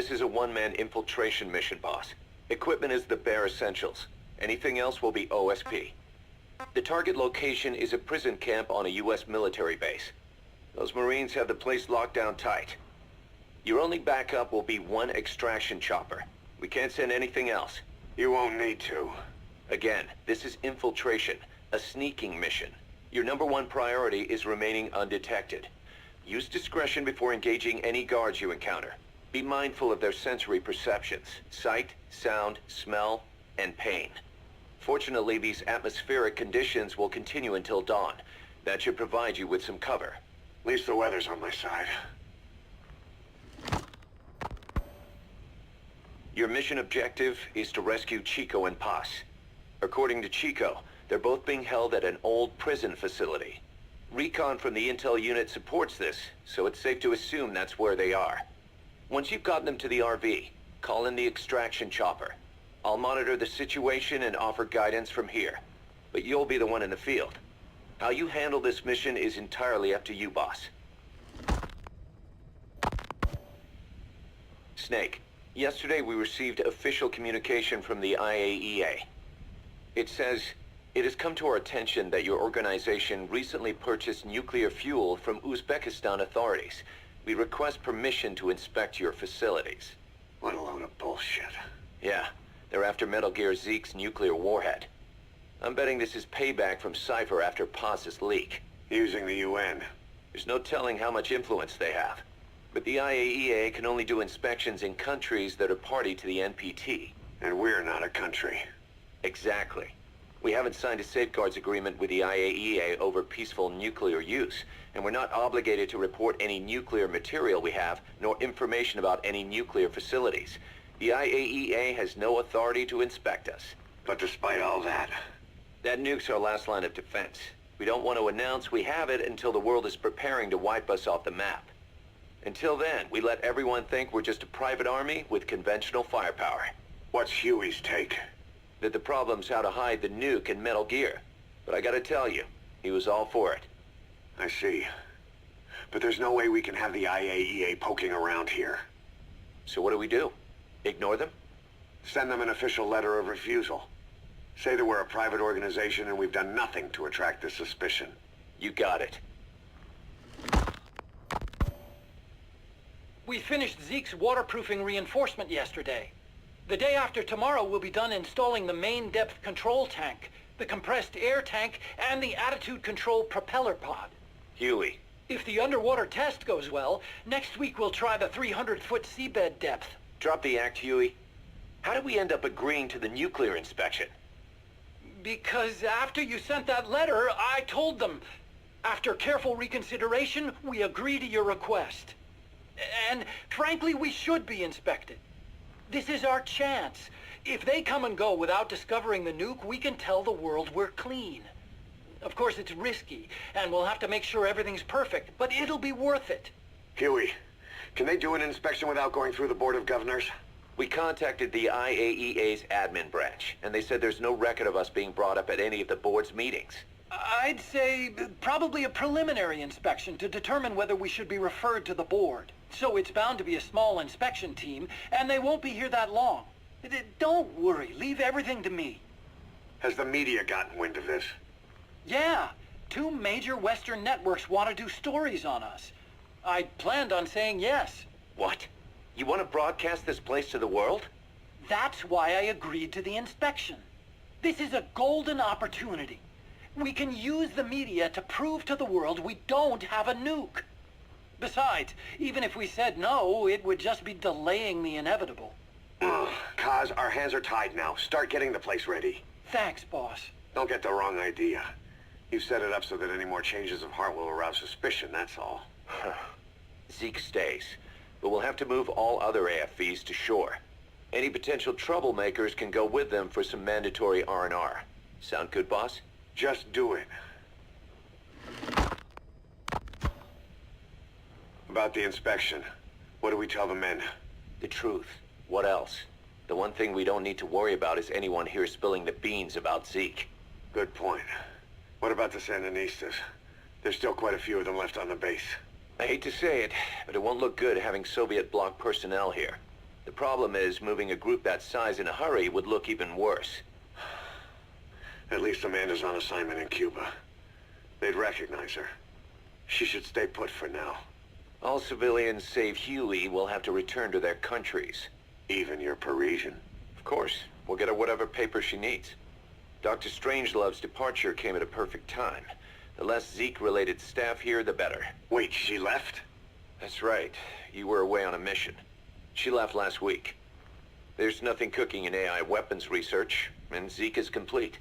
This is a one-man infiltration mission, boss. Equipment is the bare essentials. Anything else will be OSP. The target location is a prison camp on a U.S. military base. Those Marines have the place locked down tight. Your only backup will be one extraction chopper. We can't send anything else. You won't need to. Again, this is infiltration, a sneaking mission. Your #1 priority is remaining undetected. Use discretion before engaging any guards you encounter. Be mindful of their sensory perceptions, sight, sound, smell, and pain. Fortunately, these atmospheric conditions will continue until dawn. That should provide you with some cover. At least the weather's on my side. Your mission objective is to rescue Chico and Paz. According to Chico, they're both being held at an old prison facility. Recon from the intel unit supports this, so it's safe to assume that's where they are. Once you've gotten them to the RV, call in the extraction chopper. I'll monitor the situation and offer guidance from here, but you'll be the one in the field. How you handle this mission is entirely up to you, boss. Snake, yesterday we received official communication from the IAEA. It says, "It has come to our attention that your organization recently purchased nuclear fuel from Uzbekistan authorities. We request permission to inspect your facilities." What a load of bullshit. Yeah, they're after Metal Gear Zeke's nuclear warhead. I'm betting this is payback from Cypher after Paz's leak. Using the UN. There's no telling how much influence they have. But the IAEA can only do inspections in countries that are party to the NPT. And we're not a country. Exactly. We haven't signed a safeguards agreement with the IAEA over peaceful nuclear use, and we're not obligated to report any nuclear material we have, nor information about any nuclear facilities. The IAEA has no authority to inspect us. But despite all that... That nuke's our last line of defense. We don't want to announce we have it until the world is preparing to wipe us off the map. Until then, we let everyone think we're just a private army with conventional firepower. What's Huey's take? That the problem's how to hide the nuke in Metal Gear. But I gotta tell you, he was all for it. I see. But there's no way we can have the IAEA poking around here. So what do? Ignore them? Send them an official letter of refusal. Say that we're a private organization and we've done nothing to attract this suspicion. You got it. We finished Zeke's waterproofing reinforcement yesterday. The day after tomorrow, we'll be done installing the main depth control tank, the compressed air tank, and the attitude control propeller pod. Huey. If the underwater test goes well, next week we'll try the 300-foot seabed depth. Drop the act, Huey. How did we end up agreeing to the nuclear inspection? Because after you sent that letter, I told them. After careful reconsideration, we agree to your request. And frankly, we should be inspected. This is our chance. If they come and go without discovering the nuke, we can tell the world we're clean. Of course, it's risky, and we'll have to make sure everything's perfect, but it'll be worth it. Huey, can they do an inspection without going through the Board of Governors? We contacted the IAEA's admin branch, and they said there's no record of us being brought up at any of the board's meetings. I'd say probably a preliminary inspection to determine whether we should be referred to the board. So it's bound to be a small inspection team, and they won't be here that long. Don't worry, leave everything to me. Has the media gotten wind of this? Yeah, 2 major Western networks want to do stories on us. I planned on saying yes. What? You want to broadcast this place to the world? That's why I agreed to the inspection. This is a golden opportunity. We can use the media to prove to the world we don't have a nuke. Besides, even if we said no, it would just be delaying the inevitable. Kaz, our hands are tied now. Start getting the place ready. Thanks, boss. Don't get the wrong idea. You've set it up so that any more changes of heart will arouse suspicion, that's all. Zeke stays, but we'll have to move all other AFVs to shore. Any potential troublemakers can go with them for some mandatory R&R. Sound good, boss? Just do it. About the inspection, what do we tell the men? The truth. What else? The one thing we don't need to worry about is anyone here spilling the beans about Zeke. Good point. What about the Sandinistas? There's still quite a few of them left on the base. I hate to say it, but it won't look good having Soviet bloc personnel here. The problem is, moving a group that size in a hurry would look even worse. At least Amanda's on assignment in Cuba. They'd recognize her. She should stay put for now. All civilians save Huey will have to return to their countries. Even your Parisian. Of course, we'll get her whatever paper she needs. Dr. Strangelove's departure came at a perfect time. The less Zeke-related staff here, the better. Wait, she left? That's right. You were away on a mission. She left last week. There's nothing cooking in AI weapons research, and Zeke is complete.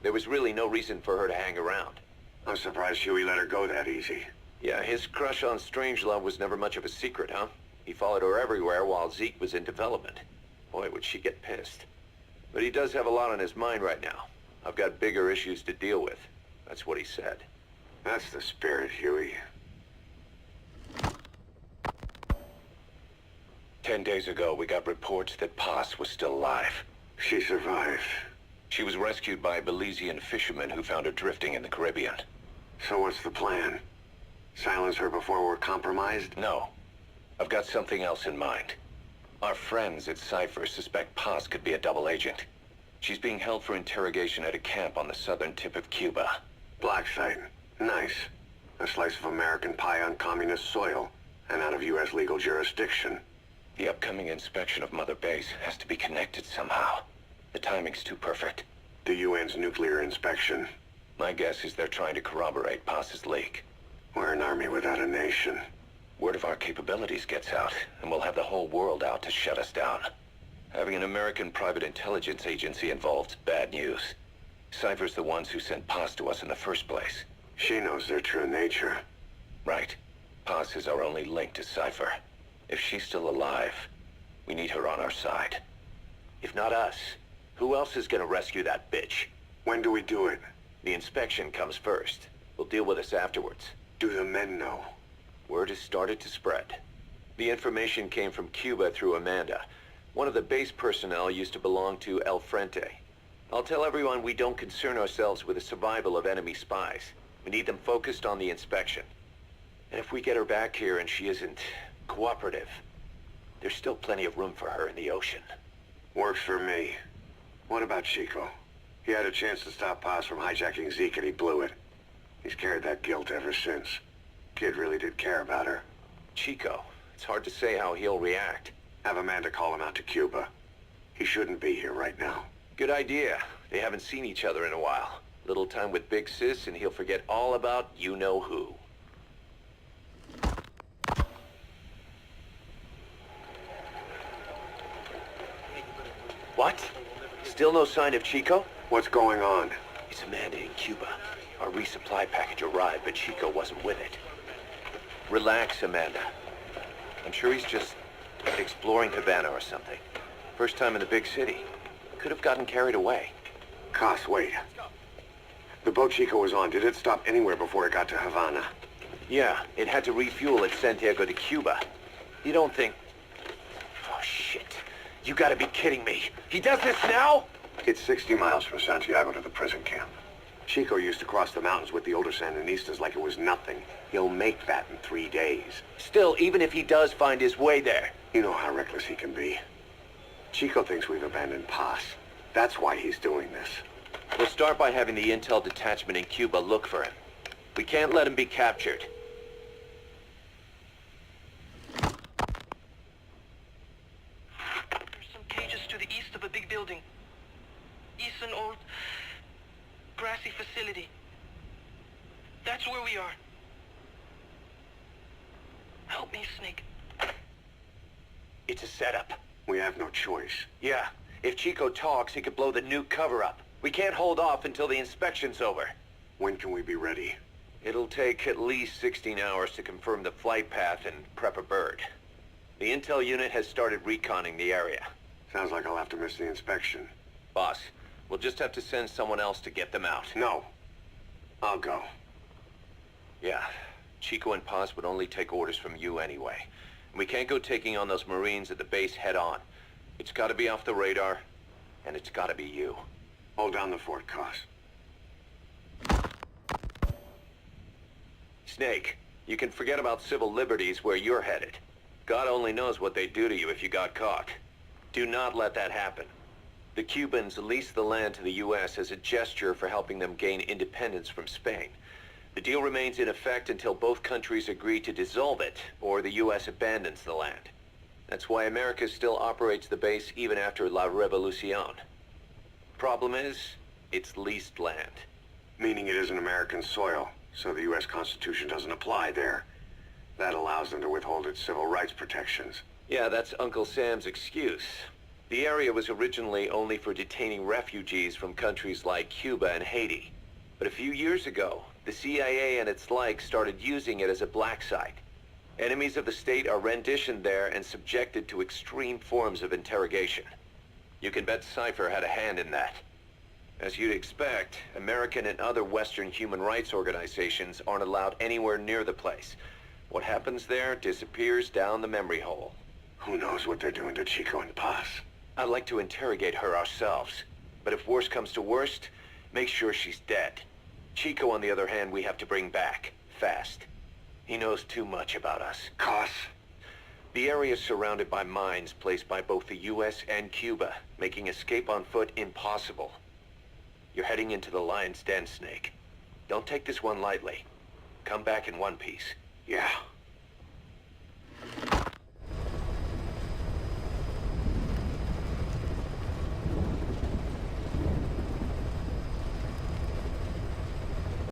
There was really no reason for her to hang around. I'm surprised Huey let her go that easy. Yeah, his crush on Strangelove was never much of a secret, huh? He followed her everywhere while Zeke was in development. Boy, would she get pissed. But he does have a lot on his mind right now. I've got bigger issues to deal with. That's what he said. That's the spirit, Huey. 10 days ago, we got reports that Paz was still alive. She survived. She was rescued by Belizean fishermen who found her drifting in the Caribbean. So what's the plan? Silence her before we're compromised? No. I've got something else in mind. Our friends at Cypher suspect Paz could be a double agent. She's being held for interrogation at a camp on the southern tip of Cuba. Black site. Nice. A slice of American pie on communist soil, and out of U.S. legal jurisdiction. The upcoming inspection of Mother Base has to be connected somehow. The timing's too perfect. The UN's nuclear inspection. My guess is they're trying to corroborate Paz's leak. We're an army without a nation. Word of our capabilities gets out, and we'll have the whole world out to shut us down. Having an American private intelligence agency involved's bad news. Cypher's the ones who sent Paz to us in the first place. She knows their true nature. Right. Paz is our only link to Cypher. If she's still alive, we need her on our side. If not us, who else is gonna rescue that bitch? When do we do it? The inspection comes first. We'll deal with us afterwards. Do the men know? Word has started to spread. The information came from Cuba through Amanda. One of the base personnel used to belong to El Frente. I'll tell everyone we don't concern ourselves with the survival of enemy spies. We need them focused on the inspection. And if we get her back here and she isn't cooperative, there's still plenty of room for her in the ocean. Works for me. What about Chico? He had a chance to stop Paz from hijacking Zeke and he blew it. He's carried that guilt ever since. Kid really did care about her. Chico, it's hard to say how he'll react. Have Amanda call him out to Cuba. He shouldn't be here right now. Good idea. They haven't seen each other in a while. Little time with Big Sis and he'll forget all about you-know-who. What? Still no sign of Chico? What's going on? It's Amanda in Cuba. Our resupply package arrived, but Chico wasn't with it. Relax, Amanda. I'm sure he's just exploring Havana or something. First time in the big city. Could have gotten carried away. Cos, wait. The boat Chico was on, did it stop anywhere before it got to Havana? Yeah, it had to refuel at Santiago de Cuba. You don't think... Oh, shit. You gotta be kidding me. He does this now? It's 60 miles from Santiago to the prison camp. Chico used to cross the mountains with the older Sandinistas like it was nothing. He'll make that in 3 days. Still, even if he does find his way there... You know how reckless he can be. Chico thinks we've abandoned Paz. That's why he's doing this. We'll start by having the intel detachment in Cuba look for him. We can't let him be captured. There's some cages to the east of a big building. It's an old, grassy facility. That's where we are. Help me, Snake. It's a setup. We have no choice. Yeah, if Chico talks, he could blow the nuke cover up. We can't hold off until the inspection's over. When can we be ready? It'll take at least 16 hours to confirm the flight path and prep a bird. The intel unit has started reconning the area. Sounds like I'll have to miss the inspection. Boss, we'll just have to send someone else to get them out. No. I'll go. Yeah, Chico and Paz would only take orders from you anyway. We can't go taking on those Marines at the base head-on. It's gotta be off the radar, and it's gotta be you. Hold down the fort, Cos. Snake, you can forget about civil liberties where you're headed. God only knows what they'd do to you if you got caught. Do not let that happen. The Cubans leased the land to the U.S. as a gesture for helping them gain independence from Spain. The deal remains in effect until both countries agree to dissolve it, or the U.S. abandons the land. That's why America still operates the base even after La Revolucion. Problem is, it's leased land. Meaning it isn't American soil, so the U.S. Constitution doesn't apply there. That allows them to withhold its civil rights protections. Yeah, that's Uncle Sam's excuse. The area was originally only for detaining refugees from countries like Cuba and Haiti. But a few years ago, the CIA and its like started using it as a black site. Enemies of the state are renditioned there and subjected to extreme forms of interrogation. You can bet Cypher had a hand in that. As you'd expect, American and other Western human rights organizations aren't allowed anywhere near the place. What happens there disappears down the memory hole. Who knows what they're doing to Chico and Paz? I'd like to interrogate her ourselves. But if worst comes to worst, make sure she's dead. Chico, on the other hand, we have to bring back. Fast. He knows too much about us. Cos? The area is surrounded by mines placed by both the U.S. and Cuba, making escape on foot impossible. You're heading into the Lion's Den, Snake. Don't take this one lightly. Come back in one piece. Yeah.